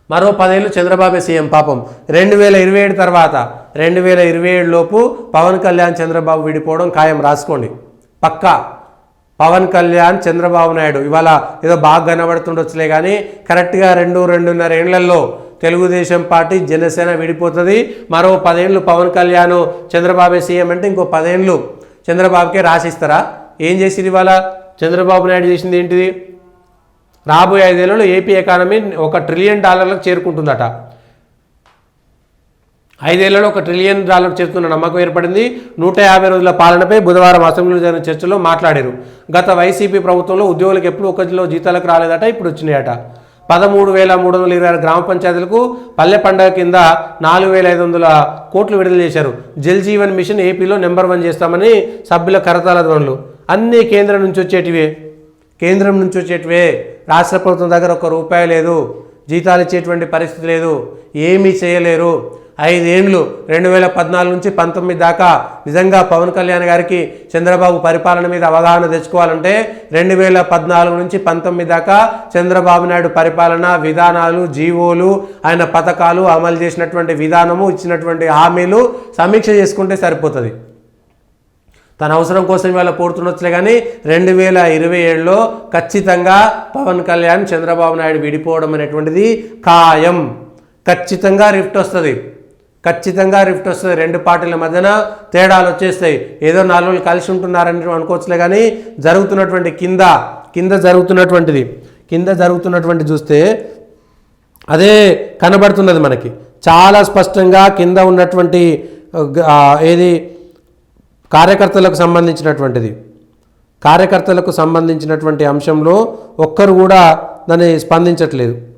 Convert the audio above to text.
మరో 10 ఏళ్ళు చంద్రబాబే సీఎం. పాపం 2027 తర్వాత 2027 లోపు పవన్ కళ్యాణ్ చంద్రబాబు విడిపోవడం ఖాయం, రాసుకోండి పక్కా. పవన్ కళ్యాణ్ చంద్రబాబు నాయుడు ఇవాళ ఏదో బాగా కనబడుతుండొచ్చులే కానీ కరెక్ట్గా 2-2.5 ఏళ్లలో తెలుగుదేశం పార్టీ జనసేన విడిపోతుంది. మరో 10 ఏళ్ళు పవన్ కళ్యాణ్ చంద్రబాబే సీఎం అంటే ఇంకో 10 ఏళ్ళు చంద్రబాబుకే రాసిస్తారా? ఏం చేసింది ఇవాళ చంద్రబాబు నాయుడు? చేసింది ఏంటిది? రాబోయే 5 ఏళ్లలో ఏపీ ఎకానమీ $1 ట్రిలియన్ చేరుకుంటుందట. 5 ఏళ్లలో $1 ట్రిలియన్ చేరుతున్న నమ్మకం ఏర్పడింది. 150 రోజుల పాలనపై బుధవారం అసెంబ్లీలో జరిగిన చర్చలో మాట్లాడారు. గత వైసీపీ ప్రభుత్వంలో ఉద్యోగులకు ఎప్పుడు 1 జిల్లా జీతాలకు రాలేదట, ఇప్పుడు వచ్చినాయట. 13,326 గ్రామ పంచాయతీలకు పల్లె పండుగ కింద 4,500 కోట్లు విడుదల చేశారు. జల్ జీవన్ మిషన్ ఏపీలో నెంబర్ 1 చేస్తామని సభ్యుల కరతాల ధ్వనులు. అన్నీ కేంద్రం నుంచి వచ్చేటివే, కేంద్రం నుంచి వచ్చేటివే. రాష్ట్ర ప్రభుత్వం దగ్గర ₹1 లేదు, జీతాలు ఇచ్చేటువంటి పరిస్థితి లేదు, ఏమీ చేయలేరు. 5 ఏళ్ళు 2014 నుంచి 19 దాకా నిజంగా పవన్ కళ్యాణ్ గారికి చంద్రబాబు పరిపాలన మీద అవగాహన తెచ్చుకోవాలంటే 2014 నుంచి 19 దాకా చంద్రబాబు నాయుడు పరిపాలన విధానాలు, జీవోలు, ఆయన పథకాలు, అమలు చేసినటువంటి విధానము, ఇచ్చినటువంటి హామీలు సమీక్ష చేసుకుంటే సరిపోతుంది. తన అవసరం కోసం ఇవాళ పోడుతుండొచ్చులే కానీ 2027లో ఖచ్చితంగా పవన్ కళ్యాణ్ చంద్రబాబు నాయుడు విడిపోవడం అనేటువంటిది ఖాయం. ఖచ్చితంగా రిఫ్ట్ వస్తుంది, ఖచ్చితంగా రిఫ్ట్ వస్తుంది. 2 పార్టీల మధ్యన తేడాలు వచ్చేస్తాయి. ఏదో 4 రోజులు కలిసి ఉంటున్నారని అనుకోవచ్చులే కానీ జరుగుతున్నటువంటి కింద జరుగుతున్నటువంటి చూస్తే అదే కనబడుతున్నది మనకి చాలా స్పష్టంగా. కింద ఉన్నటువంటి ఏది కార్యకర్తలకు సంబంధించినటువంటి అంశంలో ఒక్కరు కూడా దాన్ని స్పందించట్లేదు.